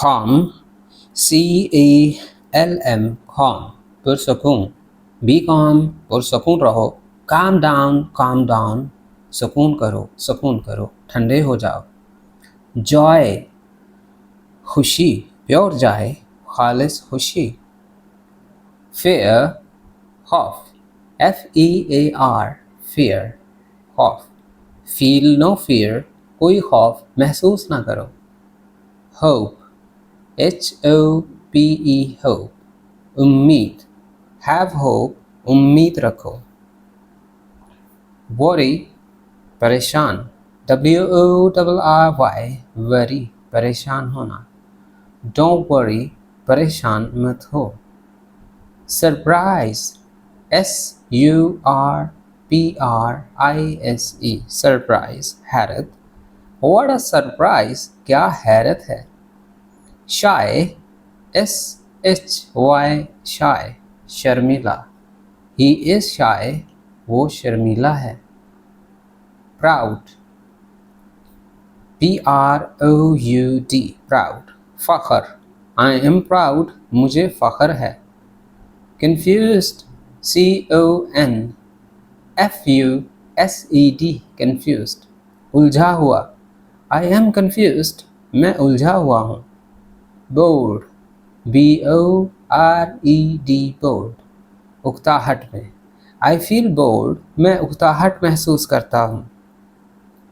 calm, CALM, calm, पुरसकून. Be calm, पुरसकून रहो. Calm down, सुकून करो, ठंडे हो जाओ. Joy, खुशी, प्योर joy, खालिस खुशी. Fear, खौफ, FEAR, fear, खौफ. Feel no fear, कोई खौफ महसूस ना करो. Hope, HOPE, hope, उम्मीद. Have hope, उम्मीद रखो. Worry, परेशान, WORRY, worry, परेशान होना. Don't worry, परेशान मत हो. Surprise, SURPRISE, surprise, हैरत. What a surprise, क्या हैरत है. Shy, SHY, shy, Sharmila. He is shy, वो शर्मीला है. Proud, PROUD, proud, फख्र. I am proud, मुझे फख्र है. Confused, CONFUSED, confused, उलझा हुआ. I am confused, मैं उलझा हुआ हूँ. Bored, BORED, bored, उकताहट में. I feel bored, मैं उकताहट महसूस करता हूँ.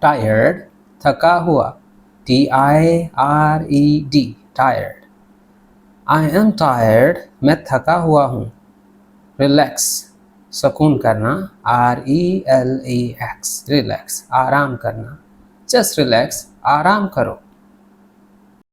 Tired, थका हुआ, TIRED, tired. I am tired, मैं थका हुआ हूँ. Relax, सुकून करना, RELAX, relax, आराम करना. Just relax, आराम करो.